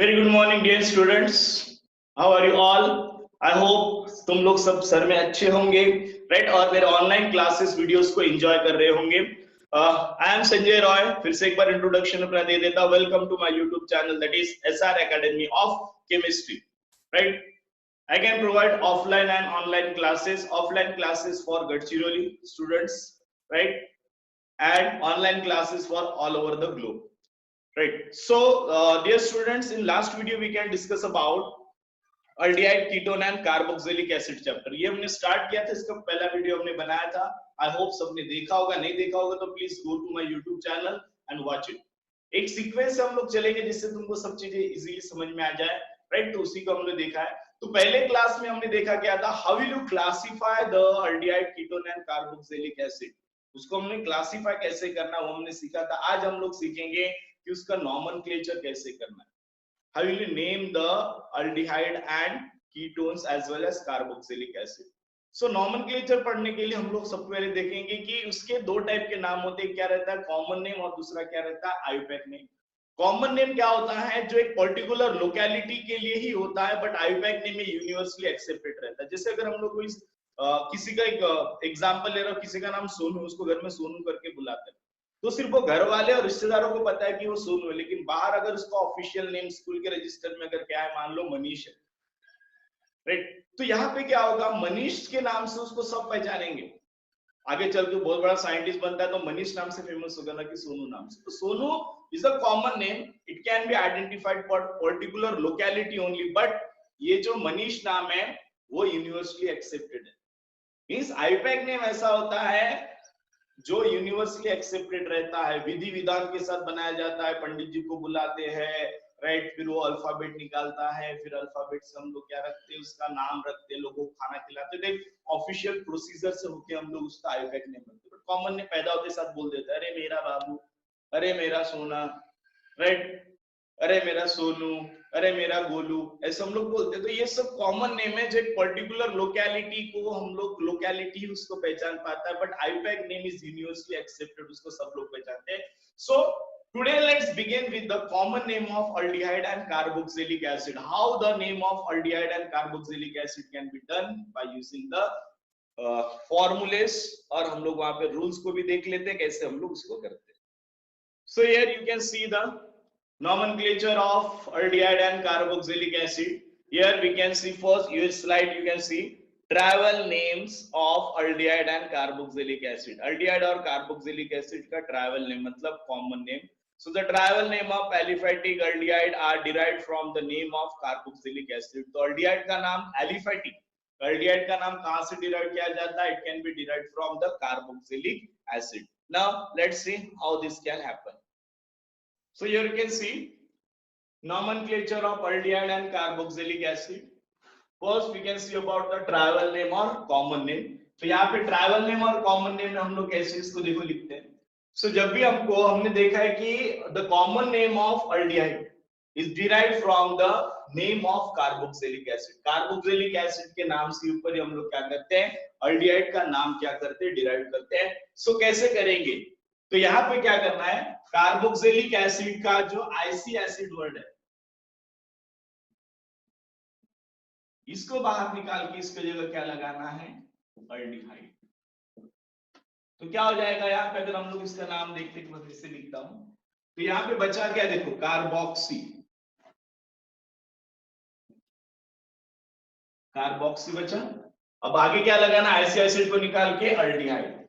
Very good morning dear students, how are you all. I hope तुम लोग सब sir में अच्छे होंगे, राइट, और मेरे ऑनलाइन क्लासेस वीडियोस को एंजॉय कर रहे होंगे। आई एम संजय रॉय, फिर से एक बार इंट्रोडक्शन अपना दे देता हूं। Welcome to my YouTube channel that is SR academy of chemistry, right. I can provide offline and online classes. Offline classes for Gadchiroli students, right, and online classes for all over the globe. Right. So, dear students, in last video we can discuss about aldehyde, ketone and carboxylic acid chapter. ये हमने start किया था, इसका पहला video हमने बनाया था। I hope सबने देखा होगा, नहीं देखा होगा तो please go to my YouTube channel and watch it. एक सीक्वेंस से हम लोग चलेंगे जिससे तुमको सब चीजें इजीली समझ में आ जाए, राइट। तो उसी को हमने देखा है। तो पहले क्लास में हमने देखा क्या था, how will you classify the aldehyde, ketone and carboxylic acid। उसको हमने क्लासिफाई कैसे करना वो हमने सीखा था। आज हम लोग सीखेंगे कि उसका नॉमेनक्लेचर कैसे करना है। How will you name the aldehyde and ketones as well as carboxylic acid? So nomenclature पढ़ने के लिए हम लोग सबसे पहले देखेंगे कि उसके दो टाइप के नाम होते हैं, क्या रहता है कॉमन नेम और दूसरा क्या रहता है आईयूपैक नेम। कॉमन नेम क्या होता है, जो एक पर्टिकुलर लोकेलिटी के लिए ही होता है, बट आईयूपैक नेम में यूनिवर्सली एक्सेप्टेड रहता है। जैसे अगर हम लोग कोई किसी का एक एग्जांपल ले रहा हूं, किसी का नाम सोनू, उसको घर में सोनू करके बुलाते हैं, तो सिर्फ वो घर वाले और रिश्तेदारों को पता है कि वो सोनू है, लेकिन बाहर अगर उसका ऑफिशियल नेम स्कूल के रजिस्टर में अगर क्या है, मान लो मनीष है, राइट। तो यहाँ पे क्या होगा, मनीष के नाम से उसको सब पहचानेंगे। आगे चल के बहुत बड़ा साइंटिस्ट बनता है तो मनीष नाम से फेमस होगा, ना कि सोनू नाम से। तो Sonu is a common name, it can be identified for particular locality only, but ये जो मनीष नाम है वो यूनिवर्सली एक्सेप्टेड है। मींस आईयूपैक नेम ऐसा होता है जो यूनिवर्सली एक्सेप्टेड रहता है, विधि विधान के साथ बनाया जाता है, पंडित जी को बुलाते हैं, राइट, फिर वो अल्फाबेट निकालता है, फिर अल्फाबेट से हम लोग क्या रखते हैं, उसका नाम रखते हैं, लोगों को खाना खिलाते हैं, ऑफिशियल प्रोसीजर से होके हम लोग उसका आईयूपैक नेम रखते हैं। कॉमन ने पैदा होते साथ बोल देता है, अरे मेरा बाबू, अरे मेरा सोना, राइट, अरे मेरा सोनू, अरे मेरा गोलू, ऐसे हम लोग बोलते हैं। तो ये सब कॉमन नेम है जो एक पर्टिकुलर लोकेलिटी को हम लोग लोकेलिटी उसको पहचान पाता है, but IUPAC name is universally accepted, उसको सब लोग पहचानते हैं। सो today let's begin with the common name of aldehyde and carboxylic acid. How the name of aldehyde and carboxylic acid can be done by using the formulas, और हम लोग वहां पे रूल्स को भी देख लेते हैं कैसे हम लोग उसको करते हैं। So here you can see the nomenclature of aldehyde and carboxylic acid. Here we can see first, your slide you can see travel names of aldehyde and carboxylic acid. Aldehyde और carboxylic acid का travel name मतलब common name. So the travel name of aliphatic aldehyde are derived from the name of carboxylic acid. तो aldehyde का नाम aliphatic, aldehyde का नाम कहाँ से derive किया जाता है? It can be derived from the carboxylic acid. Now let's see how this can happen. So here you can see nomenclature of aldehyde and carboxylic acid. First we can see about the travel name or common name. तो यहाँ पे travel name और common name में हम लोग कैसे इसको देखो लिखते हैं। So जब भी हमने देखा है कि the common name of aldehyde is derived from the name of carboxylic acid. Carboxylic acid के नाम से ऊपर ही हम लोग क्या करते हैं, aldehyde का नाम क्या करते हैं, derive करते हैं। So कैसे करेंगे? तो यहाँ पे क्या करना है, कार्बोक्सिलिक एसिड का जो आईसी एसिड वर्ड है इसको बाहर निकाल के इसके जगह क्या लगाना है, अल्डिहाइड। तो क्या हो जाएगा, यहाँ पे अगर हम लोग इसका नाम देखते हैं, मैं इसे लिखता हूं, तो यहाँ पे बचा क्या, देखो कार्बोक्सी, कार्बोक्सी बचा। अब आगे क्या लगाना, आईसी एसिड को निकाल के अल्डिहाइड।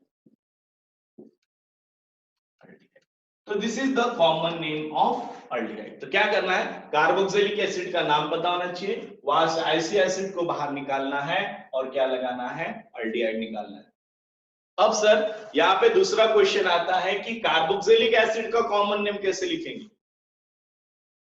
तो this is the common name of aldehyde. तो क्या करना है, कार्बोक्सिलिक एसिड का नाम पता होना चाहिए, वहां से आईसी एसिड को बाहर निकालना है और क्या लगाना है, अल्डिहाइड निकालना है। अब सर यहाँ पे दूसरा क्वेश्चन आता है कि कार्बोक्सिलिक एसिड का कॉमन नेम कैसे लिखेंगे,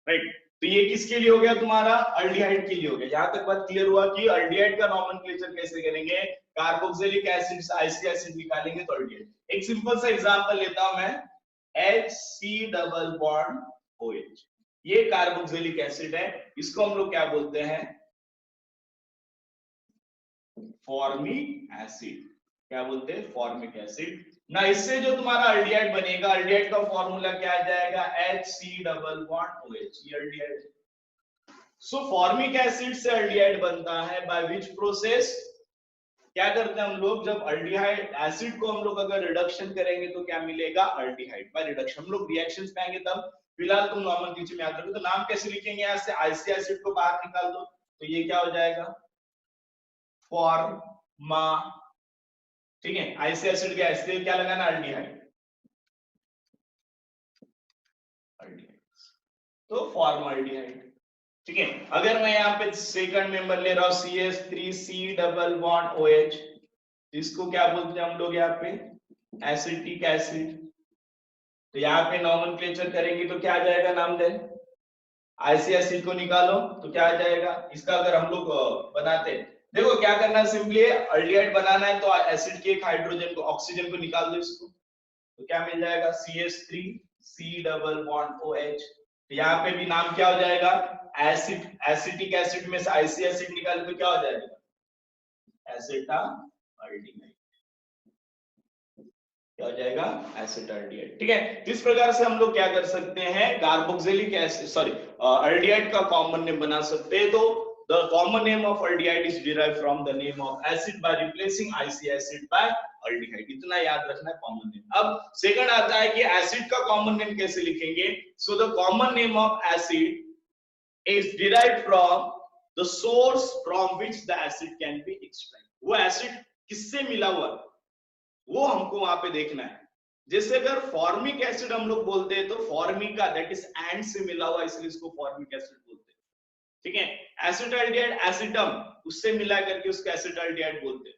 राइट। तो ये किसके लिए हो गया, तुम्हारा अल्डिहाइड के लिए हो गया। यहां तक बात क्लियर हुआ कि अल्डिहाइड का नॉमेनक्लेचर कैसे करेंगे, कार्बोक्सिलिक एसिड से आईसी एसिड निकालेंगे तो अल्डिहाइड। एक सिंपल सा एग्जांपल लेता हूं मैं, HC डबल बॉन्ड OH, ये कार्बोक्सिलिक एसिड है, इसको हम लोग क्या बोलते हैं, फॉर्मिक एसिड। क्या बोलते हैं, फॉर्मिक एसिड ना। इससे जो तुम्हारा अल्डिहाइड बनेगा, अल्डिहाइड का फॉर्मूला क्या आ जाएगा, HC डबल बॉन्ड OH, ये अल्डिहाइड। सो फॉर्मिक एसिड से अल्डिहाइड बनता है बाय विच प्रोसेस? क्या करते हैं हम लोग, जब अल्डिहाइड एसिड को हम लोग अगर रिडक्शन करेंगे तो क्या मिलेगा? Aldehyde by reduction. हम लोग रिएक्शंस में आएंगे तब, फिलहाल तुम नॉमेनक्लेचर में याद रखो। तो नाम कैसे लिखेंगे? यहाँ से आईसी एसिड को बाहर निकाल दो तो ये क्या हो जाएगा? फॉर्मा। ठीक है, आईसी एसिड का एसिड क्या लगाना? अल्डिहाइड। तो फॉर्मल्डिहाइड। ठीक है, अगर मैं यहाँ पे सेकंड मेंबर ले रहा हूँ CH3C डबल बॉन्ड OH, इसको क्या बोलते हैं हम लोग यहाँ पे? Acetic acid. तो यहाँ पे नॉमेनक्लेचर करेंगे तो क्या आ जाएगा नाम दे? आईसी एसिड को निकालो तो क्या आ जाएगा इसका? अगर हम लोग बनाते हैं, देखो क्या करना है, सिंपली अल्डिहाइड बनाना है तो एसिड के एक हाइड्रोजन को, ऑक्सीजन को निकाल दो इसको, तो क्या मिल जाएगा? CH3C double bond OH। तो यहाँ पे भी नाम क्या हो जाएगा? एसिड, एसिटिक एसिड में से आईसी एसिड निकाल तो क्या हो जाएगा? एसिटाल्डिहाइड। क्या हो जाएगा? एसिटाल्डिहाइड। ठीक है, इस प्रकार से हम लोग क्या कर सकते हैं? कार्बोक्सिलिक एसिड, सॉरी, अल्डिहाइड का कॉमन नेम बना सकते हैं। तो the common name of aldehyde is derived from the name of acid by replacing IC acid by aldehyde। इतना याद रखना है कॉमन नेम। अब सेकंड आता है कि एसिड का कॉमन नेम कैसे लिखेंगे? So the common name of acid is derived from the source from which the acid can be extracted। वो एसिड किससे मिला हुआ वो हमको वहां पे देखना है। जैसे अगर फॉर्मिक एसिड हम लोग बोलते हैं तो फॉर्मिका, दैट इज एंड से मिला हुआ, इसलिए इसको फॉर्मिक एसिड बोलते हैं। ठीक है, एसिटाल्डिहाइड एसिटम, उससे मिला करके उसको एसिटाल्डिहाइड बोलते हैं।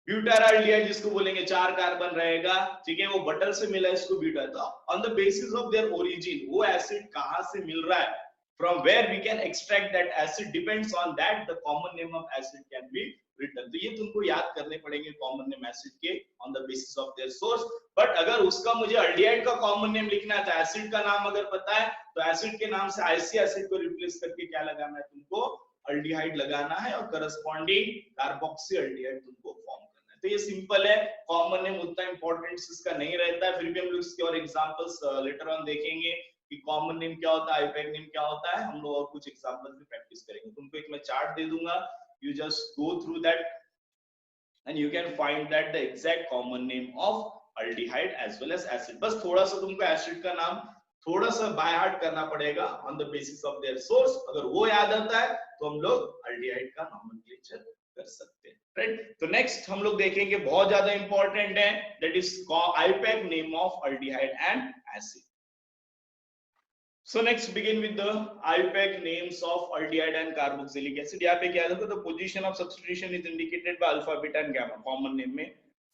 ब्यूटाराल्डिहाइड जिसको बोलेंगे 4 कार्बन रहेगा, ठीक है, वो बटर से मिला, इसको ब्यूटा। तो on the basis of their origin, वो एसिड कहां से मिल रहा है, from where we can extract that acid, depends on that the common name of acid can be written। तो ये तुमको याद करने पड़ेंगे कॉमन नेम एसिड के on the basis of their source. But अगर उसका मुझे अल्डिहाइड का कॉमन नेम लिखना है तो एसिड का नाम अगर पता है तो एसिड के नाम से आईसी एसिड को रिप्लेस करके क्या लगाना है तुमको? अल्डिहाइड लगाना है और करस्पॉन्डिंग कार्बोक्सी अल्डिहाइड तुमको फॉर्म करना है। तो ये सिंपल है, कॉमन नेम उतना इंपॉर्टेंस इसका नहीं रहता है, फिर भी हम लोग इसके और एग्जांपल्स लेटर ऑन देखेंगे कि कॉमन नेम क्या होता है, आईपैक नेम क्या होता है। हम लोग और कुछ एग्जांपल्स भी प्रैक्टिस करेंगे। तुमको एक मैं चार्ट दे दूंगा, you just go through that and you can find that the exact common name of aldehyde as well as acid। बस थोड़ा सा तुमको एसिड का नाम थोड़ा सा बाय हार्ट करना पड़ेगा on the basis of their source. अगर वो याद आता है तो हम लोग अल्डिहाइड का नॉमेनक्लेचर कर सकते हैं, राइट। तो नेक्स्ट हम लोग देखेंगे, बहुत ज्यादा इंपॉर्टेंट है, that is IUPAC name of aldehyde and acid. So next begin with the IUPAC names of aldehyde and carboxylic acid। यहाँ पे क्या देखो, the position of substitution is indicated by alpha, beta and gamma। Common name में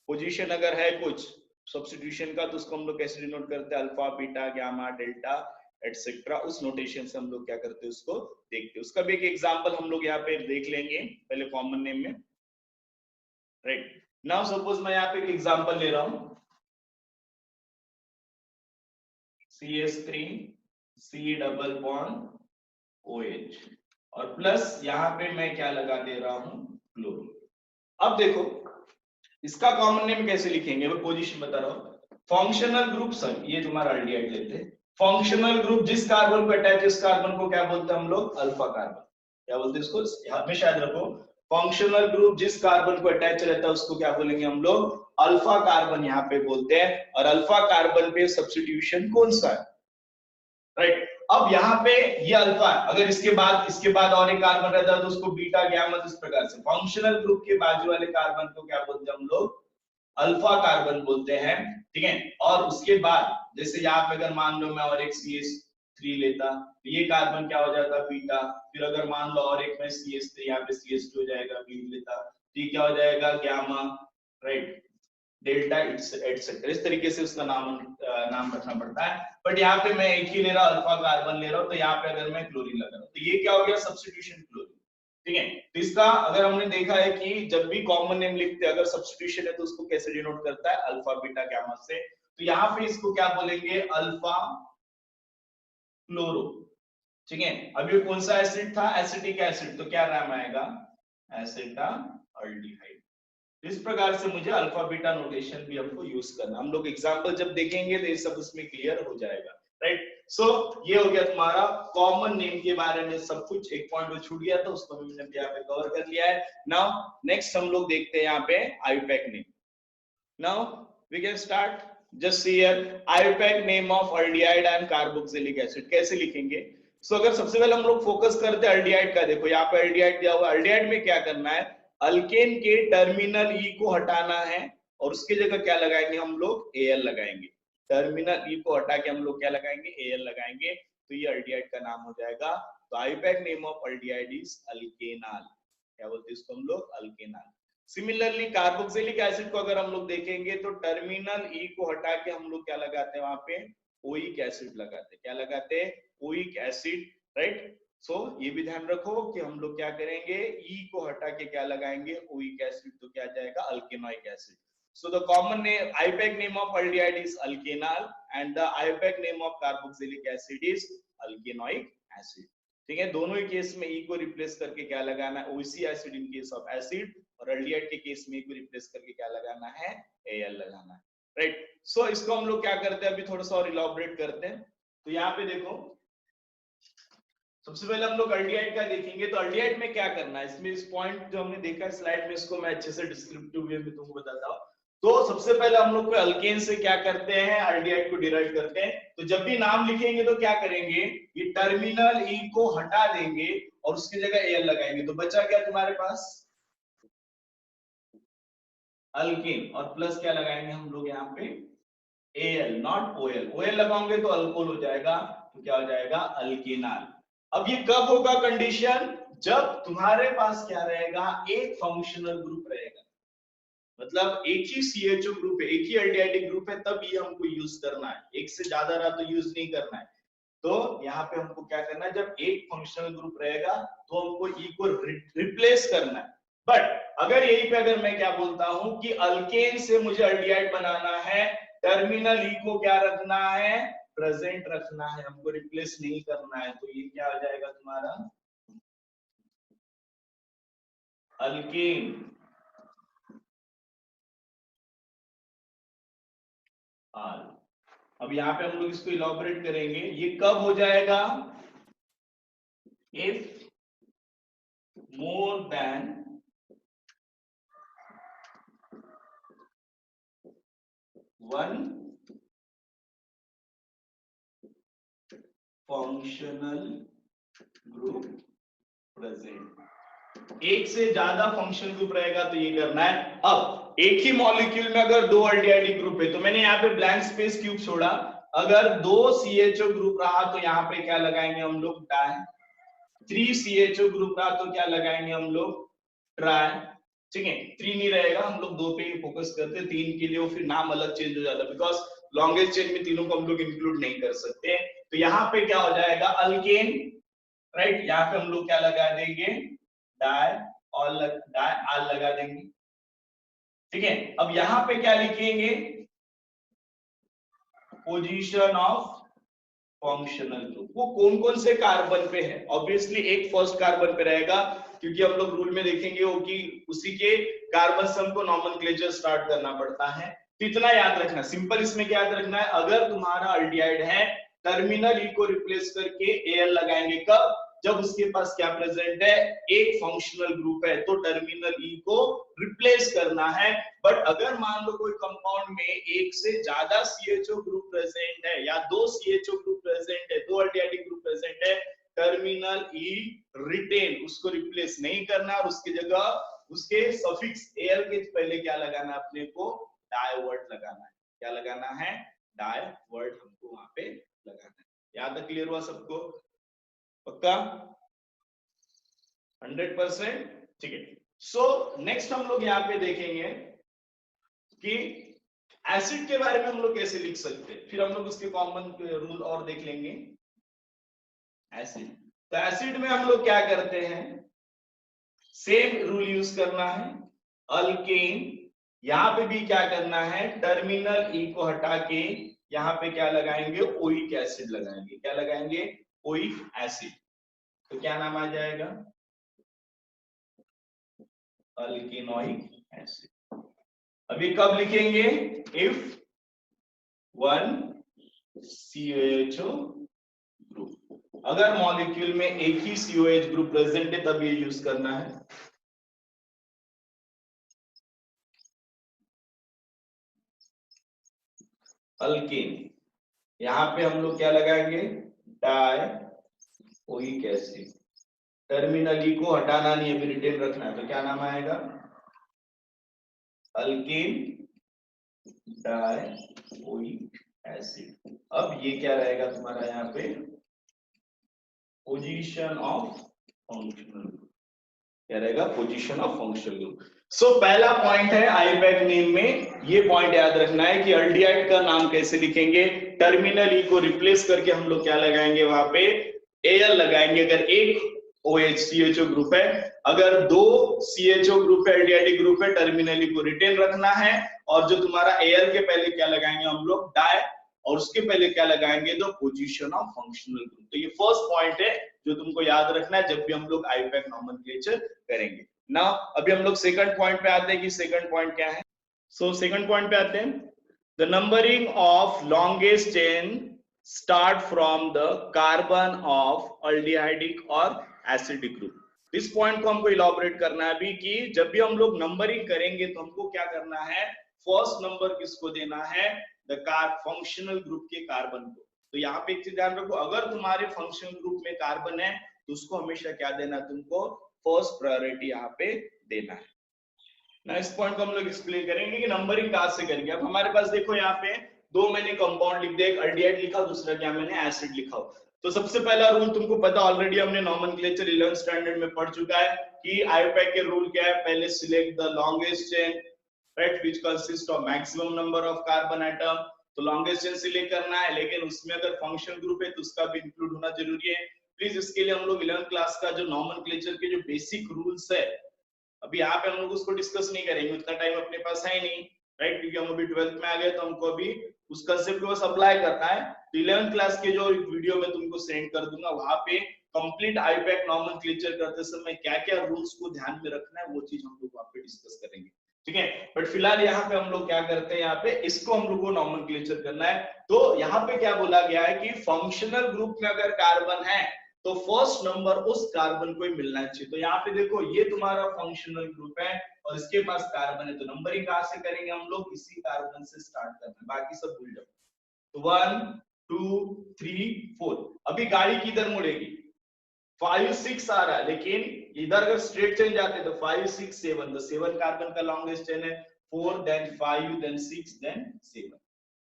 position अगर है कुछ substitution का तो उसको हम लोग कैसे डिनोट करते हैं? Alpha, beta, gamma, delta etcetera. उस नोटेशन से हम लोग क्या करते हैं उसको देखते हैं। उसका भी एक एग्जांपल हम लोग यहाँ पे देख लेंगे पहले कॉमन नेम में, राइट। नाउ सपोज मैं यहाँ पे एक एग्जांपल ले रहा हूँ, CH3C डबल बॉन्ड OH और प्लस यहाँ पे मैं क्या लगा दे रहा हूँ? क्लोरीन। अब देखो इसका कॉमन नेम कैसे लिखेंगे, मैं पोजीशन बता रहा हूँ। फंक्शनल ग्रुप, सर ये तुम्हारा अल्डिहाइड लेते हैं, फंक्शनल ग्रुप जिस कार्बन पे अटैच है उस कार्बन को क्या बोलते हैं हम लोग? Alpha carbon. क्या बोलते हैं इसको? हमेशा याद रखो, फंक्शनल ग्रुप जिस कार्बन को अटैच रहता है उसको क्या बोलेंगे हम लोग? अल्फा कार्बन यहाँ पे बोलते हैं। और अल्फा कार्बन पे सब्स्टिट्यूशन कौन सा है, राइट। अब यहाँ पे ये अल्फा, अगर इसके बाद और एक कार्बन रहता है तो उसको बीटा, गामा, इस प्रकार से फंक्शनल ग्रुप के बाजू वाले कार्बन को क्या बोलते हैं हम लोग? अल्फा कार्बन बोलते हैं, ठीक है। और उसके बाद जैसे यहाँ पे अगर मान लो मैं और एक CH3 लेता तो ये कार्बन क्या हो जाता? बीटा। फिर अगर मान लो और एक मैं CH3 यहाँ पे CH2 हो जाएगा, बीटा लेता तो ये क्या हो जाएगा? Gamma, right, delta etcetera. इस तरीके से उसका नाम रखना पड़ता है। बट यहाँ पे मैं एक ही ले रहा हूँ, अल्फा कार्बन ले रहा हूँ, तो यहाँ पे अगर मैं क्लोरीन लगा रहा हूँ तो ये क्या हो गया? सब्स्टिट्यूशन क्लोरीन, ठीक है। तो इसका अगर हमने देखा है कि जब भी कॉमन नेम लिखते हैं अगर सब्स्टिट्यूशन है तो उसको कैसे डिनोट करता है? अल्फा, बीटा, गामा से। तो यहाँ पे इसको क्या बोलेंगे? अल्फा क्लोरो, ठीक है। अब ये कौन सा एसिड था? एसिटिक एसिड, तो क्या नाम आएगा? एसिटाल्डिहाइड। इस प्रकार से मुझे अल्फा बीटा नोटेशन भी हमको यूज करना। हम लोग एग्जांपल जब देखेंगे तो ये सब उसमें क्लियर हो जाएगा, राइट। सो ये हो गया तुम्हारा कॉमन नेम के बारे में सब कुछ। एक पॉइंट जो छूट गया था उसको हमने यहाँ पे कवर कर लिया है। नाउ नेक्स्ट हम लोग देखते हैं यहाँ पे IUPAC name. Now we can start. Just see here IUPAC name of aldehyde and carboxylic acid कैसे लिखेंगे। सो अगर सबसे पहले हम लोग फोकस करते हैं अल्डिहाइड का, देखो यहाँ पे अल्डिहाइड दिया हुआ है। अल्डिहाइड में क्या करना है, अल्केन के टर्मिनल ई को हटाना है और उसकी जगह क्या लगाएंगे हम लोग, Al लगाएंगे। टर्मिनल ई को हटा के हम लोग क्या लगाएंगे, Al लगाएंगे, तो ये अल्डिहाइड का नाम हो जाएगा। तो IUPAC name of aldehyde is alkanal. क्या बोलते हैं इसको हम लोग, अल्केनाल। सिमिलरली कार्बोक्सिलिक एसिड को अगर हम लोग देखेंगे तो टर्मिनल ई को हटा के हम लोग क्या लगाते हैं वहां पे, ओइक एसिड लगाते हैं। क्या लगाते हैं, ओइक एसिड, राइट। सो ये भी ध्यान रखो कि हम लोग क्या करेंगे, ई को हटा के क्या लगाएंगे, ओइक एसिड, तो क्या जाएगा, अल्केनोइक acid. So the common name, IUPAC name of aldehyde is alkenal and the IUPAC name of carboxylic acid is alkenoic acid. ठीक है, दोनों ही केस में ई को रिप्लेस करके क्या लगाना है, OC acid in case of acid, और अल्डिहाइड के केस में ई को रिप्लेस करके क्या लगाना है, Al लगाना है, राइट। सो इसको हम लोग क्या करते हैं, अभी थोड़ा सा और इलॉबरेट करते हैं। तो यहाँ पे देखो सबसे पहले हम लोग अल्डिहाइड का देखेंगे। तो अल्डिहाइड में क्या करना है, इसमें इस पॉइंट जो हमने देखा है स्लाइड में, इसको मैं अच्छे से डिस्क्रिप्टिव वे में तुमको बताता हूँ। तो सबसे पहले हम लोग अल्केन से क्या करते हैं, अल्डिहाइड को डिराइव करते हैं। तो जब भी नाम लिखेंगे तो क्या करेंगे, ये टर्मिनल ई को हटा देंगे और उसकी जगह Al लगाएंगे। तो बचा क्या तुम्हारे पास, अल्केन, और प्लस क्या लगाएंगे हम लोग यहाँ पे, Al, नॉट OL। OL लगाओगे तो अल्कोहल हो जाएगा, तो क्या हो जाएगा, अल्केनाल। अब ये कब होगा कंडीशन, जब तुम्हारे पास क्या रहेगा, एक फंक्शनल ग्रुप रहेगा, मतलब एक ही CHO ग्रुप है, एक ही अल्डिहाइड ग्रुप है, तब ये हमको यूज करना है। एक से ज्यादा रहा तो यूज नहीं करना है। तो यहाँ पे हमको क्या करना है, जब एक फंक्शनल ग्रुप रहेगा तो हमको ई को रिप्लेस करना है। बट अगर यही पे अगर मैं क्या बोलता हूं कि अल्केन से मुझे अल्डिहाइड बनाना है, टर्मिनल ई को क्या रखना है, प्रेजेंट रखना है, हमको रिप्लेस नहीं करना है, तो ये क्या हो जाएगा तुम्हारा, अल्केन आल। अब यहाँ पे हम लोग इसको इलॉबरेट करेंगे, ये कब हो जाएगा, if more than one functional group present. एक से ज्यादा फंक्शनल ग्रुप रहेगा तो ये करना है। अब एक ही मॉलिक्यूल में अगर दो अल्डिहाइड ग्रुप है, तो मैंने यहाँ पे ब्लैंक स्पेस क्यों छोड़ा, अगर दो CHO ग्रुप रहा तो यहाँ पे क्या लगाएंगे हम लोग, डाई। 3 CHO ग्रुप रहा तो क्या लगाएंगे हम लोग, ट्राई। ठीक है, 3 नहीं रहेगा, हम लोग 2 पे ही फोकस करते हैं। 3 के लिए वो फिर नाम अलग चेंज हो जाता है, बिकॉज लॉन्गेस्ट चेन में तीनों को हम लोग इंक्लूड नहीं कर सकते। तो यहाँ पे क्या हो जाएगा, अल्केन, राइट। यहाँ पे हम लोग क्या लगा देंगे, डाई, और डाई आल लगा देंगे। ठीक है, अब यहाँ पे क्या लिखेंगे, पोजीशन ऑफ फंक्शनल ग्रुप। वो कौन कौन से कार्बन पे है, ऑब्वियसली एक फर्स्ट कार्बन पे रहेगा, क्योंकि हम लोग रूल में देखेंगे वो कि उसी के कार्बन से हमको नॉमेनक्लेचर स्टार्ट करना पड़ता है। तो इतना याद रखना, सिंपल इसमें क्या याद रखना है, अगर तुम्हारा अल्डिहाइड है, टर्मिनल ई को रिप्लेस करके Al लगाएंगे, कब, जब उसके पास क्या प्रेजेंट है, एक फंक्शनल ग्रुप है, तो टर्मिनल ई को रिप्लेस करना है। बट अगर मान लो कोई कंपाउंड में एक से ज्यादा CHO ग्रुप प्रेजेंट है, या 2 CHO ग्रुप प्रेजेंट है, 2 अल्डिहाइड ग्रुप प्रेजेंट है, टर्मिनल ई रिटेन, उसको रिप्लेस नहीं करना, और उसकी जगह उसके सफिक्स Al के पहले क्या लगाना है, अपने को डाई वर्ड लगाना है। क्या लगाना है, डाई वर्ड हमको वहां पे लगाना है। यहां तक क्लियर हुआ सबको, पक्का 100%? ठीक है। सो नेक्स्ट हम लोग यहाँ पे देखेंगे कि एसिड के बारे में हम लोग कैसे लिख सकते हैं, फिर हम लोग उसके कॉमन रूल और देख लेंगे। एसिड, तो एसिड में हम लोग क्या करते हैं, सेम रूल यूज करना है, अल्केन, यहां पे भी क्या करना है, टर्मिनल ई को हटा के यहाँ पे क्या लगाएंगे, ओइक एसिड लगाएंगे। क्या लगाएंगे, ओइक एसिड। तो क्या नाम आ जाएगा, अल्केनोइक एसिड। अभी कब लिखेंगे, इफ 1 CHO अगर मॉलिक्यूल में एक ही COH ग्रुप प्रेजेंट है तब ये यूज करना है। अल्केन, यहाँ पे हम लोग क्या लगाएंगे, डाइओइक एसिड। टर्मिनल ई को हटाना नहीं है, रिटेन रखना है, तो क्या नाम आएगा, अल्केन डाइओइक एसिड। अब ये क्या रहेगा तुम्हारा यहाँ पे, पोजीशन ऑफ फंक्शनल ग्रुप, क्या रहेगा, पोजीशन ऑफ फंक्शनल ग्रुप। सो पहला पॉइंट है आईपैक नेम में, ये पॉइंट याद रखना है कि अल्डिहाइड का नाम कैसे लिखेंगे, टर्मिनल ई को रिप्लेस करके हम लोग क्या लगाएंगे, वहां पे Al लगाएंगे। अगर एक OH CHO ग्रुप है, अगर दो CHO ग्रुप है, एल्डिहाइड ग्रुप है, टर्मिनल ई को रिटेन रखना है। और जो तुम्हारा Al के पहले क्या लगाएंगे हम लोग, डाई, और उसके पहले क्या लगाएंगे, the position of functional group. तो ये फर्स्ट पॉइंट है जो तुमको याद रखना है जब भी हम लोग आईपैक नोमेनक्लेचर करेंगे ना। अभी हम लोग सेकंड पॉइंट पे आते हैं कि सेकंड पॉइंट क्या है। सो सेकंड पॉइंट पे आते हैं, the numbering of longest chain start from the carbon of aldehydic और एसिडिक ग्रुप। इस पॉइंट को हमको इलॉबरेट करना है अभी कि जब भी हम लोग नंबरिंग करेंगे तो हमको क्या करना है, फर्स्ट नंबर किसको देना है, द फंक्शनल ग्रुप के कार्बन को। तो यहाँ पे एक चीज ध्यान रखो, अगर तुम्हारे फंक्शनल ग्रुप में कार्बन है तो उसको हमेशा क्या देना, तुमको फर्स्ट प्रायोरिटी यहाँ पे देना है ना। इस पॉइंट को हम लोग एक्सप्लेन करेंगे कि नंबरिंग कहां से करेंगे। अब हमारे पास देखो यहाँ पे दो मैंने कंपाउंड लिख दिया, एक अल्डिहाइड लिखा, दूसरा क्या मैंने एसिड लिखा। तो सबसे पहला रूल तुमको पता, ऑलरेडी हमने नोमेनक्लेचर 11th स्टैंडर्ड में पढ़ चुका है कि आईपैक के रूल क्या है, पहले select the longest chain, right, which consist of maximum number of carbon atom. तो लॉन्गेस्ट चेन सिलेक्ट करना है, लेकिन उसमें अगर फंक्शनल ग्रुप है तो उसका भी इंक्लूड होना जरूरी है। प्लीज इसके लिए हम लोग 11th क्लास का जो नोमेनक्लेचर के जो बेसिक रूल्स है, अभी यहाँ पे हम लोग उसको डिस्कस नहीं करेंगे, उतना टाइम अपने पास है ही नहीं, राइट, क्योंकि हम अभी 12th में आ गए तो हमको अभी उस कंसेप्ट को बस अप्लाई करना है। तो 11th क्लास के जो वीडियो मैं तुमको सेंड कर दूंगा, वहां पे कंप्लीट आईपैक नोमेनक्लेचर करते समय क्या क्या रूल्स को ध्यान में रखना है वो चीज हम लोग वहां पे डिस्कस करेंगे, ठीक है। बट फिलहाल यहाँ पे हम लोग क्या करते हैं, यहाँ पे इसको हम लोग को नोमेनक्लेचर करना है। तो यहाँ पे क्या बोला गया है कि फंक्शनल ग्रुप में अगर कार्बन है तो फर्स्ट नंबर उस कार्बन को ही मिलना चाहिए। तो यहाँ पे देखो ये तुम्हारा फंक्शनल ग्रुप है और इसके पास कार्बन है, तो नंबरिंग कहां से करेंगे हम लोग, इसी कार्बन से स्टार्ट करना है, बाकी सब भूल जाओ। तो 1 2 3 4, अभी गाड़ी किधर मुड़ेगी, 5 6 आ रहा है, लेकिन इधर अगर स्ट्रेट चेन जाते तो 5 6 7, तो 7 कार्बन का लॉन्गेस्ट चेन है, 4 देन 5 देन 6 देन 7।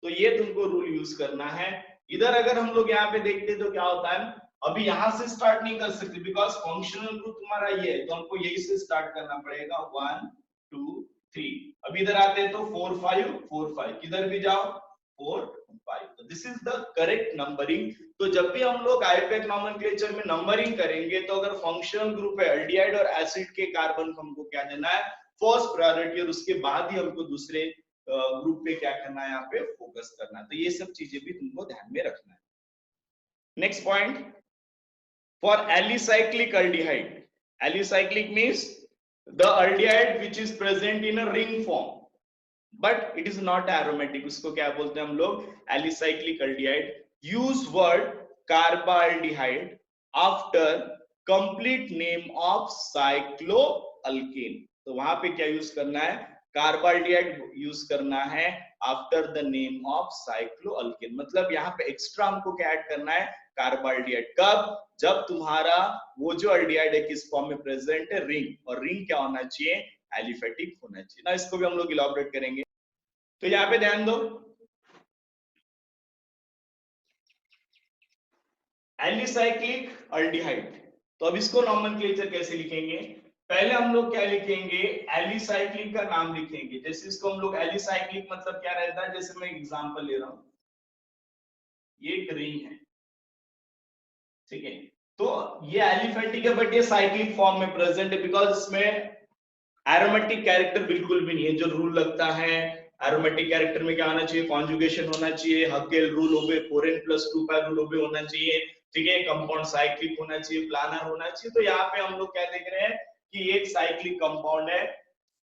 तो ये तुमको रूल यूज करना है। इधर अगर हम लोग यहाँ पे देखते तो क्या होता है, अभी यहां से स्टार्ट नहीं कर सकते बिकॉज फंक्शनल ग्रुप तुम्हारा ये है, तो हमको यही से स्टार्ट करना पड़ेगा, 1 2 3। अब इधर आते हैं तो 4 5 4 5, किधर भी जाओ 4 5। तो this is the correct numbering. तो जब भी हम लोग आईपैक नोमेनक्लेचर में नंबरिंग करेंगे तो अगर फंक्शनल ग्रुप है अल्डिहाइड और एसिड के कार्बन को हमको क्या देना है, फर्स्ट प्रायोरिटी, और उसके बाद ही हमको दूसरे ग्रुप पे क्या करना है, यहाँ पे फोकस करना है। तो ये सब चीजें भी तुमको ध्यान में रखना है। Next point, for alicyclic aldehyde, alicyclic means the aldehyde which is present in a ring form but it is not aromatic, उसको क्या बोलते हैं हम लोग, alicyclic aldehyde। use word carbaldehyde after complete name of cycloalkane। तो वहां पे क्या यूज करना है, कार्बाल्डिहाइड यूज करना है आफ्टर द नेम ऑफ साइक्लोअल्केन। मतलब यहाँ पे एक्स्ट्रा हमको क्या ऐड करना है, कार्बाल्डिहाइड। कब, जब तुम्हारा वो जो अल्डिहाइड है किस फॉर्म में प्रेजेंट है, रिंग, और रिंग क्या होना चाहिए, एलिफेटिक होना चाहिए ना। इसको भी हम लोग इलॉबरेट करेंगे। तो यहाँ पे ध्यान दो, एलिसाइक्लिक अल्डिहाइड। तो अब इसको नोमेनक्लेचर कैसे लिखेंगे, पहले हम लोग क्या लिखेंगे, एलिसाइक्लिक का नाम लिखेंगे। जैसे इसको हम लोग एलिसाइक्लिक मतलब क्या रहता है, जैसे मैं एग्जांपल ले रहा हूं, ये एक रिंग है, ठीक है, तो ये एलिफेटिक है बट ये साइक्लिक फॉर्म में प्रेजेंट है बिकॉज इसमें एरोमेटिक कैरेक्टर बिल्कुल भी नहीं है। जो रूल लगता है एरोमेटिक कैरेक्टर में क्या होना चाहिए, कॉन्जुगेशन होना चाहिए, हकेल रूल ओबे, 4n+2 रूल ओबे होना चाहिए, ठीक है, कंपाउंड साइक्लिक होना चाहिए, प्लानर होना चाहिए। तो यहाँ पे हम लोग क्या देख रहे हैं कि एक साइक्लिक कंपाउंड है।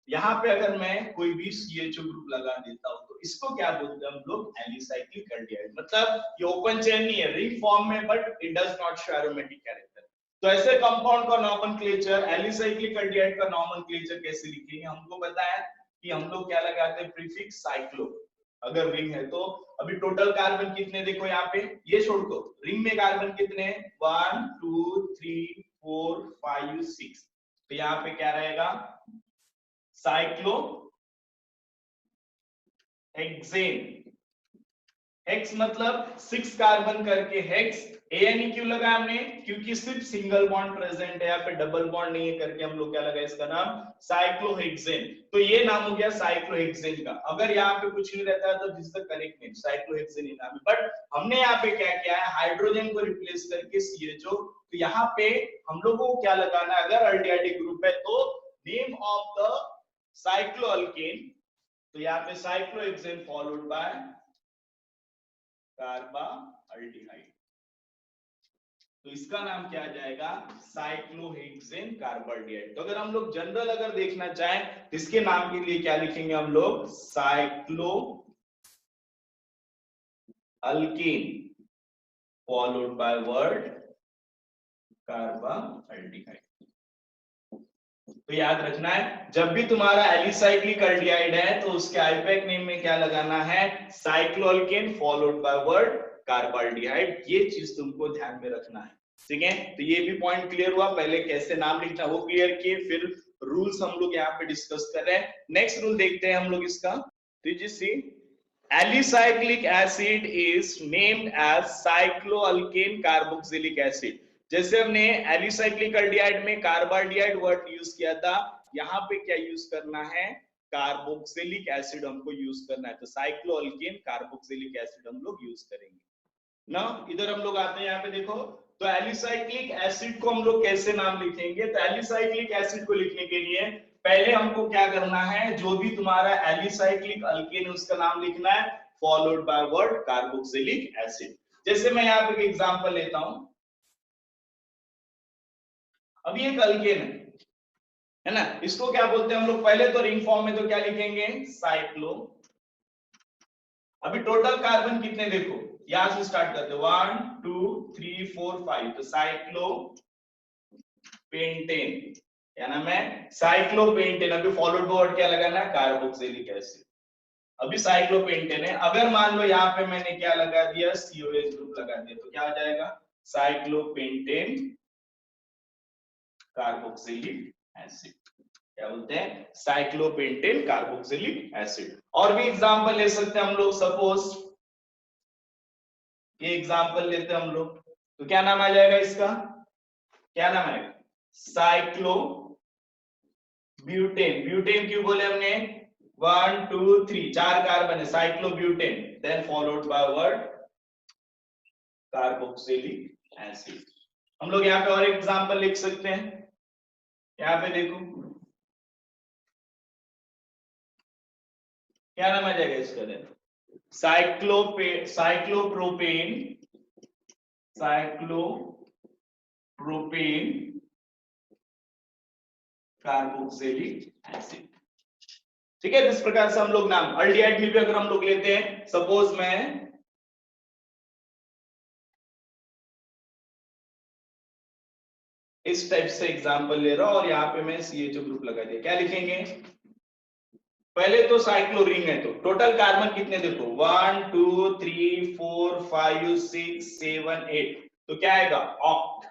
यहाँ पे अगर मैं कोई भी CHO ग्रुप लगा देता हूँ तो तो इसको क्या बोलते हैं हम लोग एलिसाइक्लिक एल्डिहाइड। मतलब ये ओपन चेन नहीं है, रिंग फॉर्म में, but it does not show aromatic character. तो ऐसे कंपाउंड का नॉमेनक्लेचर, एलिसाइक्लिक एल्डिहाइड का नॉमेनक्लेचर कैसे लिखेंगे? हमको पता है कि हम लोग क्या लगाते हैं, प्रीफिक्स साइक्लो अगर रिंग है तो। अभी टोटल कार्बन कितने देखो यहाँ पे, ये छोड़ दो, रिंग में कार्बन कितने हैं, 1 2 3 4 5 6। तो यहाँ पे क्या रहेगा, साइक्लो हेक्सेन। हेक्स मतलब 6 कार्बन करके हेक्स। एन क्यों लगा हमने, क्योंकि सिर्फ सिंगल बॉन्ड प्रेजेंट है, या फिर डबल बॉन्ड नहीं है करके हम लोग क्या लगा इसका नाम साइक्लोहेक्सेन। तो ये नाम हो गया साइक्लोहेक्सेन का। अगर यहाँ पे कुछ नहीं रहता है तो this is the correct name, cyclohexane ही नाम है। बट हमने यहाँ पे क्या किया है, हाइड्रोजन को रिप्लेस करके CHO। तो यहाँ पे हम लोगों को क्या लगाना है, अगर अल्डिहाइड ग्रुप है तो नेम ऑफ द साइक्लोअल्केन। तो यहाँ पे साइक्लोहेक्सेन फॉलोड बाय कार्बाल्डिहाइड। तो इसका नाम क्या आ जाएगा, साइक्लोहेक्सेन कार्बाल्डिहाइड। तो अगर हम लोग जनरल अगर देखना चाहें तो इसके नाम के लिए क्या लिखेंगे हम लोग, cyclo alkane followed by word carbaldehyde. तो याद रखना है, जब भी तुम्हारा एलिसाइक्लिक एल्डिहाइड है तो उसके आईपैक नेम में क्या लगाना है, साइक्लोअल्केन फॉलोड बाय वर्ड कार्बाल्डिहाइड। ये चीज तुमको ध्यान में रखना है, ठीक है। तो ये भी पॉइंट क्लियर हुआ, पहले कैसे नाम लिखना वो क्लियर किए, फिर रूल्स हम लोग यहाँ पे डिस्कस कर रहे हैं। नेक्स्ट रूल देखते हैं हम लोग इसका। तो you see, alicyclic acid is named as cycloalkane carboxylic acid. जैसे हमने एलिसाइक्लिक एल्डिहाइड में कार्बाल्डिहाइड वर्ड यूज किया था, यहाँ पे क्या यूज करना है, कार्बोक्सिलिक एसिड हमको यूज करना है। तो साइक्लोअल्केन कार्बोक्सिलिक एसिड हम लोग यूज करेंगे ना। इधर हम लोग आते हैं, यहाँ पे देखो, तो एलिसाइक्लिक एसिड को हम लोग कैसे नाम लिखेंगे। तो एलिसाइक्लिक एसिड को लिखने के लिए पहले हमको क्या करना है, जो भी तुम्हारा एलिसाइक्लिक अल्केन है उसका नाम लिखना है followed by word carboxylic acid. जैसे मैं यहाँ पे एक एग्जांपल लेता हूं, अभी एक अल्केन है ना, इसको क्या बोलते हैं हम लोग, पहले तो रिंग फॉर्म में तो क्या लिखेंगे, साइक्लो। अभी टोटल कार्बन कितने देखो, यहां से स्टार्ट करते हैं, 1 2 3 4 5। तो साइक्लो पेंटेन, क्या नाम है, साइक्लोपेंटेन। अभी फॉलोड वर्ड क्या लगाना है, कार्बोक्सिलिक एसिड। अभी साइक्लोपेंटेन है, अगर मान लो यहाँ पे मैंने क्या लगा दिया, COH ग्रुप लगा दिया, तो क्या हो जाएगा, साइक्लोपेंटेन कार्बोक्सिलिक एसिड। क्या बोलते हैं, साइक्लोपेंटेन कार्बोक्सिलिक एसिड। और भी एग्जांपल ले सकते हैं हम लोग, सपोज ये एग्जांपल लेते हैं हम लोग, तो क्या नाम आ जाएगा इसका, क्या नाम आएगा, साइक्लो ब्यूटेन। ब्यूटेन क्यों बोले हमने, 1 2 3 4 कार्बन है, cyclobutane, then followed by word carboxylic acid. हम लोग यहाँ पे और एग्जांपल लिख सकते हैं, यहाँ पे देखो क्या नाम आ जाएगा इसका, देखो साइक्लोप्रोपेन कार्बोक्सिलिक एसिड। ठीक है, इस प्रकार से हम लोग नाम अल्डिहाइड में भी अगर हम लोग लेते हैं, सपोज मैं इस टाइप से एग्जांपल ले रहा हूं और यहाँ पे मैं CHO ग्रुप लगा दिया, क्या लिखेंगे, पहले तो साइक्लो रिंग है, तो टोटल कार्बन कितने देखो, 1 2 3 4 5 6 7 8। तो क्या आएगा, ऑक्ट।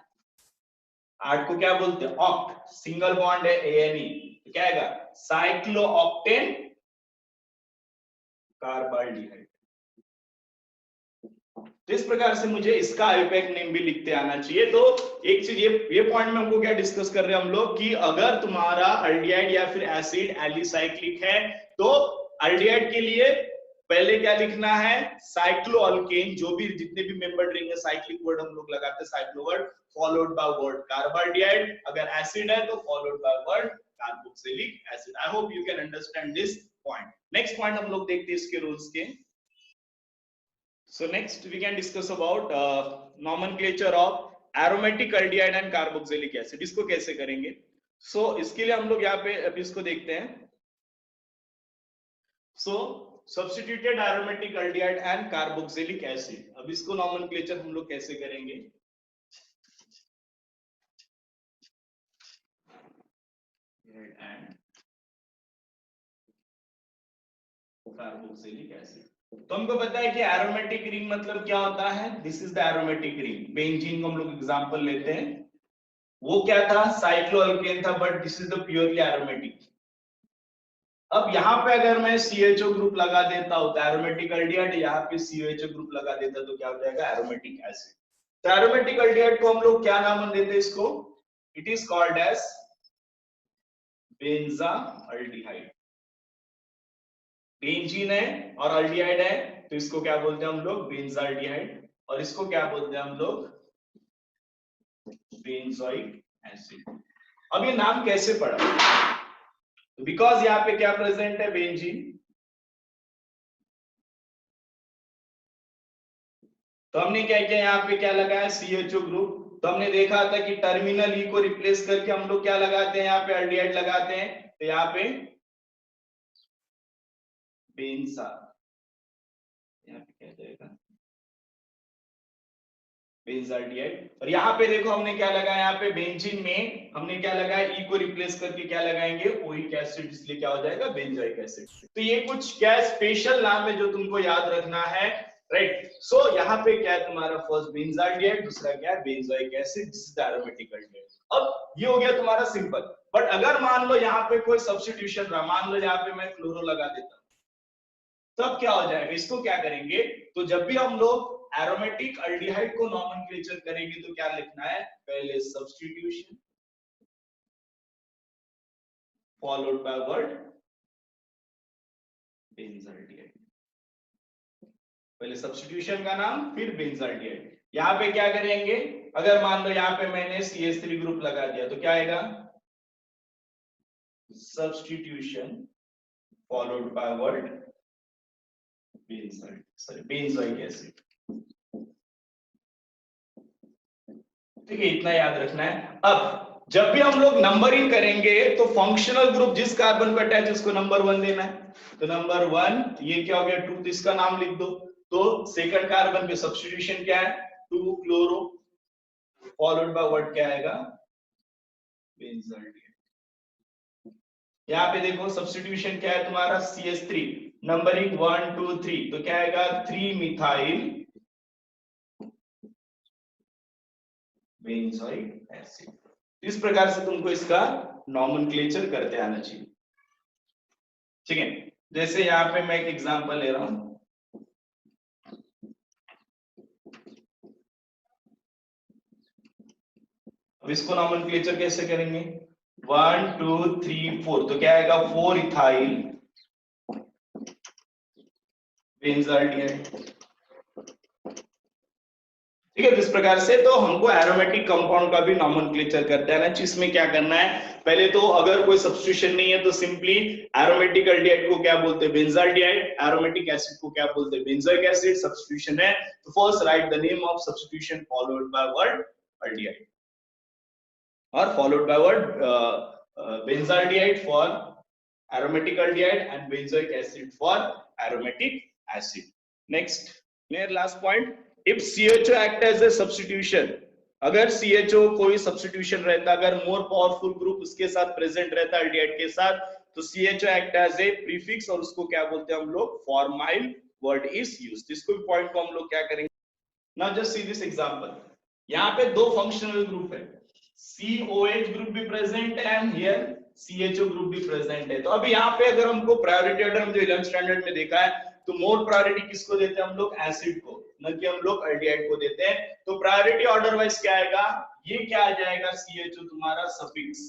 8 को क्या बोलते हैं, ऑक्ट। सिंगल बॉन्ड है ANE, तो क्या आएगा, साइक्लो ऑक्टेन कार्बाल्डिहाइड। तो इस प्रकार से मुझे इसका आईपैक नेम भी लिखते आना चाहिए। तो एक चीज ये पॉइंट में हमको क्या डिस्कस कर रहे हैं हम लोग, कि अगर तुम्हारा अल्डिहाइड या फिर एसिड एलिसाइक्लिक है तो अल्डिहाइड के लिए पहले क्या लिखना है, साइक्लोअल्केन। जो भी जितने भी मेंबर रिंग है, साइक्लिक वर्ड हम लोग लगाते हैं, cyclo word followed by word carbaldehyde. अगर एसिड है तो followed by word carboxylic acid. I hope you can understand this point. Next point हम लोग देखते हैं इसके रूल्स के। So next we can discuss about nomenclature of aromatic aldehyde and carboxylic acid. इसको कैसे करेंगे, so इसके लिए हम लोग यहाँ पे अभी इसको देखते हैं। So substituted aromatic aldehyde and carboxylic acid. अब इसको नॉमेनक्लेचर हम लोग कैसे करेंगे? And carboxylic acid. तो हमको पता है कि एरोमेटिक रिंग मतलब क्या होता है? This is the aromatic ring. Benzene को हम लोग एग्जांपल लेते हैं, वो क्या था? साइक्लोअल्केन था, but this is the purely aromatic. अब यहाँ पे अगर मैं CHO ग्रुप लगा देता हूं तो एरोमेटिक एल्डिहाइड, यहाँ पे COHO ग्रुप लगा देता तो क्या हो जाएगा? Aromatic acid. तो एरोमेटिक एल्डिहाइड को हम लोग क्या नाम देते हैं इसको? It is called as benzaldehyde. Benzene है और एल्डिहाइड है तो इसको क्या बोलते हैं हम लोग? बेंजाल्डिहाइड। और इसको क्या बोलते हैं हम लोग? Benzoic acid. अब ये नाम कैसे पड़ा? बिकॉज यहाँ पे क्या प्रेजेंट है? बेंजीन। तो हमने क्या किया? यहाँ पे क्या लगाया? CHO group. तो हमने देखा था कि टर्मिनल ई को रिप्लेस करके हम लोग क्या लगाते हैं? यहाँ पे एल्डिहाइड लगाते हैं। तो यहाँ पे बेंजा, यहाँ पे क्या जाएगा? बेंजाल्डिहाइड। और यहाँ पे देखो हमने क्या लगाया? यहाँ पे बेंजीन में हमने क्या लगाया? ई को रिप्लेस करके क्या लगाएंगे? ओइक एसिड, इसलिए क्या हो जाएगा? Benzoic acid. तो ये कुछ क्या स्पेशल नाम है जो तुमको याद रखना है, राइट? सो यहाँ पे क्या है तुम्हारा? फर्स्ट बेंजाल्डिहाइड, दूसरा क्या है? Benzoic acid, this is the aromatic aldehyde. अब ये हो गया तुम्हारा सिंपल। बट अगर मान लो यहाँ पे कोई सब्स्टिट्यूशन रहा, मान लो यहाँ पे मैं क्लोरो लगा देता, तब क्या हो जाएगा? इसको क्या करेंगे? तो जब भी हम लोग एरोमेटिक एल्डिहाइड को नॉमेनक्लेचर करेंगे तो क्या लिखना है? पहले substitution followed by word benzaldehyde. पहले सब्स्टिट्यूशन का नाम, फिर बेंजाल्डिहाइड। यहाँ पे क्या करेंगे? अगर मान लो यहाँ पे मैंने CH3 ग्रुप लगा दिया तो क्या आएगा? Substitution followed by word benzoic acid. ठीक है, इतना याद रखना है। अब जब भी हम लोग नंबरिंग करेंगे तो फंक्शनल ग्रुप जिस कार्बन पे अटैच है उसको नंबर 1 देना है। तो नंबर 1, ये क्या हो गया? 2, तो इसका नाम लिख दो। तो सेकंड कार्बन पे सब्स्टिट्यूशन क्या है? 2 क्लोरो फॉलोड बाय व्हाट क्या आएगा? बेंजाल्डिहाइड। यहाँ पे देखो सब्स्टिट्यूशन क्या है तुम्हारा? CH3, नंबरिंग 1 2 3, तो क्या आएगा? 3 मिथाइल बेंजोइक एसिड। इस प्रकार से तुमको इसका नॉमेनक्लेचर करते आना चाहिए, ठीक है? जैसे यहाँ पे मैं एक एग्जांपल ले रहा हूं, अब इसको नॉमेनक्लेचर कैसे करेंगे? 1 2 3 4, तो क्या आएगा? 4 इथाइल बेंजाल्डिहाइड। ठीक है, इस प्रकार से तो हमको एरोमेटिक कंपाउंड का भी नॉमेनक्लेचर करते हैं ना। इसमें क्या करना है? पहले तो अगर कोई सब्स्टिट्यूशन नहीं है तो सिंपली एरोमेटिक एल्डिहाइड को क्या बोलते हैं? बेंजाल्डिहाइड। एरोमेटिक एसिड को क्या बोलते हैं? Benzoic acid. सब्स्टिट्यूशन है तो first write the name of substitution followed by word aldehyde, और followed by word benzaldehyde for aromatic aldehyde and benzoic acid for aromatic acid. Next, near last point, if CHO act as a substitution, अगर CHO कोई substitution रहता, अगर more powerful group उसके साथ present रहता aldehyde के साथ, तो CHO act as a prefix और उसको क्या बोलते हैं हम लोग? Formyl word is used। इसको point को हम लोग क्या करेंगे? Now just see this example। यहाँ पे दो functional group है, COH ग्रुप भी प्रेजेंट है एंड हियर CHO ग्रुप भी प्रेजेंट है। तो अभी यहाँ पे अगर हमको प्रायोरिटी ऑर्डर हम जो 11th स्टैंडर्ड में देखा है, तो मोर प्रायोरिटी किसको देते हैं हम लोग? एसिड को, न कि हम लोग एल्डिहाइड को देते हैं। तो प्रायोरिटी ऑर्डर वाइज क्या आएगा? ये क्या आ जाएगा? CHO तुम्हारा सफिक्स,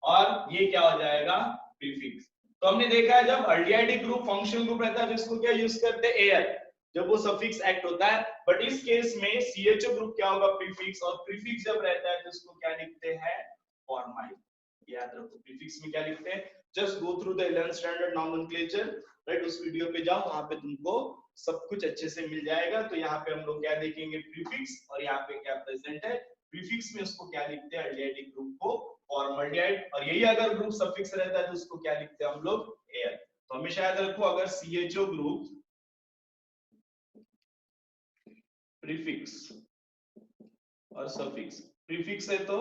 और ये क्या हो जाएगा? प्रीफिक्स। तो हमने देखा है जब एल्डिहाइड ग्रुप फंक्शनल ग्रुप रहता है तो इसको क्या यूज करते हैं? एयर, जब वो सफिक्स एक्ट होता है। बट इस केस में CHO ग्रुप क्या होगा? प्रीफिक्स, और प्रीफिक्स जब रहता है तो इसको क्या लिखते हैं? फॉर्माइल। याद रखो प्रीफिक्स में क्या लिखते हैं? Just go through the 11th standard nomenclature, right? उस वीडियो पे जाओ, वहां पे तुमको सब कुछ अच्छे से मिल जाएगा। तो यहाँ पे हम लोग क्या देखेंगे? प्रीफिक्स, और यहाँ पे क्या प्रेजेंट है? प्रीफिक्स में उसको क्या लिखते हैं? एल्डिहाइड ग्रुप को फॉर्मल्डिहाइड, और यही अगर ग्रुप सफिक्स रहता है तो उसको क्या लिखते हैं हम लोग? एयर। तो हमेशा याद रखो, अगर CHO ग्रुप प्रीफिक्स और सफिक्स, प्रीफिक्स है तो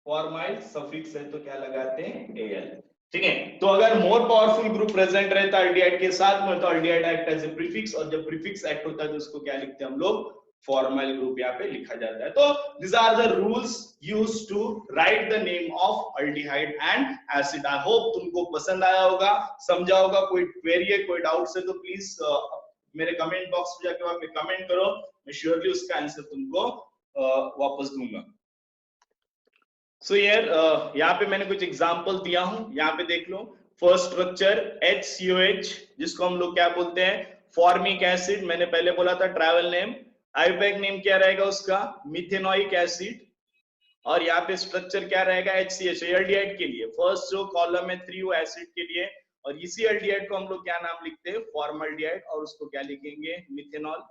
फॉर्माइल, सफिक्स है तो क्या लगाते हैं AL। ठीक है, तो अगर मोर पावरफुल ग्रुप प्रेजेंट रहता है एल्डिहाइड के साथ में तो aldehyde act as a prefix, और जब प्रीफिक्स एक्ट होता है तो उसको क्या लिखते हैं हम लोग, फॉर्माइल ग्रुप यहाँ पे लिखा जाता है। तो these are the rules used to write the name of aldehyde and acid। I hope तुमको पसंद आया होगा, समझा होगा। कोई क्वेरी है, कोई डाउट्स है तो प्लीज मेरे कमेंट बॉक्स में जाके वहां पे कमेंट करो, मैं श्योरली उसका आंसर तुमको वापस दूंगा। सो यार यहाँ पे मैंने कुछ एग्जांपल दिया हूं, यहाँ पे देख लो। फर्स्ट स्ट्रक्चर HCOH, जिसको हम लोग क्या बोलते हैं, फॉर्मिक एसिड। मैंने पहले बोला था ट्रैवल नेम, आईयूपैक नेम क्या रहेगा उसका, मिथेनोइक एसिड। और यहाँ पे स्ट्रक्चर क्या रहेगा, HCH, एल्डिहाइड के लिए फर्स्ट जो कॉलम है 3 वो एसिड के लिए, और इसी एल्डिहाइड को हम लोग क्या नाम लिखते हैं, फॉर्मल्डिहाइड, और उसको क्या लिखेंगे, मिथेनॉल।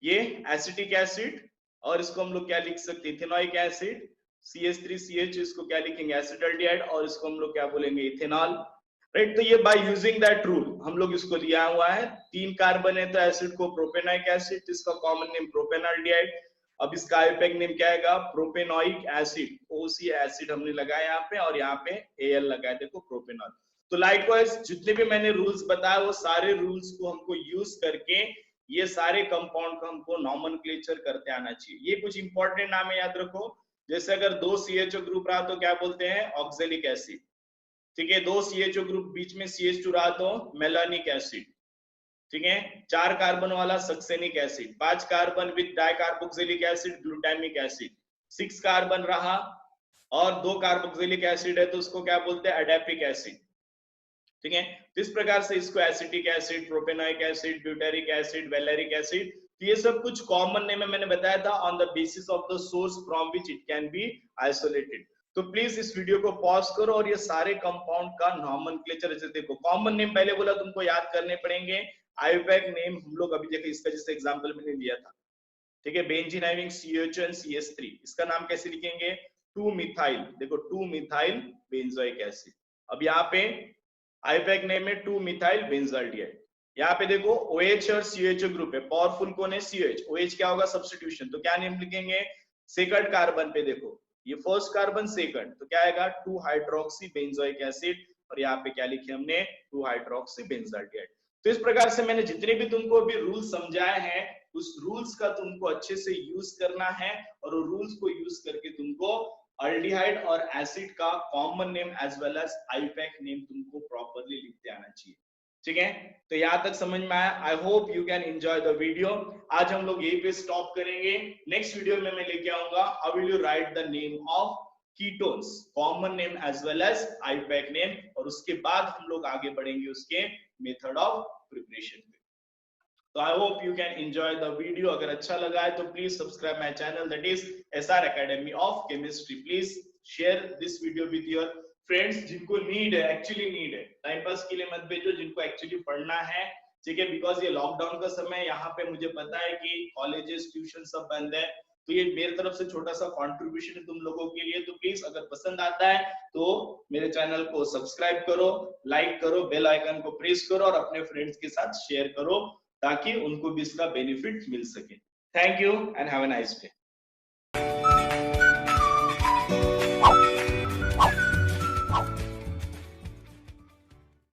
ये एसिटिक एसिड, और इसको हम लोग क्या लिख सकते हैं, इथेनोइक एसिड। CH3CH, इसको क्या लिखेंगे, एसिडल्डिहाइड, और इसको हम लोग क्या बोलेंगे, इथेनॉल। राइट, तो ये बाय यूजिंग दैट रूल हम लोग इसको लिया हुआ है। 3 कार्बन है तो एसिड को प्रोपेनोइक एसिड, इसका कॉमन नेम प्रोपेनॉल्डिहाइड। अब इसका आईयूपैक नेम क्या आएगा, प्रोपेनोइक एसिड, OC एसिड हमने लगाया यहाँ पे, और यहाँ पे AL लगाया, देखो प्रोपेनॉल। तो लाइकवाइज जितने भी मैंने रूल्स बताए वो सारे रूल्स को हमको यूज करके ये सारे कंपाउंड को हमको नॉमेनक्लेचर करते आना चाहिए। ये कुछ इंपॉर्टेंट नाम है, याद रखो। जैसे अगर 2 CHO ग्रुप रहा तो क्या बोलते हैं, ऑक्जेलिक एसिड। ठीक है, 2 CHO ग्रुप बीच में CH2 रहा तो मेलानिक एसिड। ठीक है, 4 कार्बन वाला succinic acid, 5 carbon with dicarboxylic acid, glutamic acid. 6 carbon रहा और 2 कार्बोक्सिलिक एसिड है तो उसको क्या बोलते हैं, एडेपिक एसिड। ठीक है, तो इस प्रकार से इसको acetic acid, propanoic acid, butyric acid, valeric acid, तो ये सब कुछ कॉमन नेम है, मैंने बताया था, on the basis of the source from which it can be isolated. तो प्लीज इस वीडियो को पॉज करो और ये सारे कंपाउंड का नॉमेनक्लेचर ऐसे देखो। कॉमन नेम पहले बोला तुमको याद करने पड़ेंगे, आईयूपैक नेम हम लोग अभी देखे, इसका जैसे एग्जांपल मैंने लिया था। ठीक है, benzene having CHO and CH3, इसका नाम कैसे लिखेंगे, 2 मिथाइल, देखो 2 मिथाइल बेंजोइक एसिड। अब यहाँ पे आईयूपैक नेम है 2 मिथाइल बेंजाल्डिहाइड। यहाँ पे देखो OH और CHO ग्रुप है, पावरफुल कौन है, CH। OH क्या होगा, सब्स्टिट्यूशन, तो क्या नेम लिखेंगे, सेकंड कार्बन पे देखो ये फर्स्ट कार्बन सेकंड, तो क्या आएगा, 2 हाइड्रोक्सी बेंजोइक एसिड, और यहाँ पे क्या लिखे हमने, 2 हाइड्रोक्सी बेंजाल्डिहाइड। तो इस प्रकार से मैंने जितने भी तुमको अभी रूल समझाए हैं उस रूल्स का तुमको अच्छे से यूज करना है, और वो रूल्स को यूज करके तुमको अल्डिहाइड और एसिड का common name as well as IUPAC name तुमको प्रॉपर्ली लिखते आना चाहिए। ठीक है, तो यहां तक समझ में आया। I hope you can enjoy the video. आज हम लोग यहीं पे स्टॉप करेंगे। नेक्स्ट वीडियो में मैं लेके आऊंगा how will you write the name of ketones, common name as well as IUPAC name, और उसके बाद हम लोग आगे बढ़ेंगे उसके मेथड ऑफ प्रिपरेशन पे। तो I hope you can enjoy the video. अगर अच्छा लगा है तो please subscribe my channel, that is SR Academy of Chemistry। Please share this video with your friends जिनको नीड है, एक्चुअली नीड है। टाइम पास के लिए मत भेजो, जिनको एक्चुअली पढ़ना है। ठीक है, बिकॉज ये लॉकडाउन का समय, यहाँ पे मुझे पता है कि कॉलेजेस, ट्यूशन सब बंद है, तो ये मेरी तरफ से छोटा सा कंट्रीब्यूशन है तुम लोगों के लिए। तो प्लीज अगर पसंद आता है तो मेरे चैनल को सब्सक्राइब करो, लाइक करो, बेल आइकन को प्रेस करो, और अपने फ्रेंड्स के साथ शेयर करो ताकि उनको भी इसका बेनिफिट मिल सके। Thank you and have a nice day.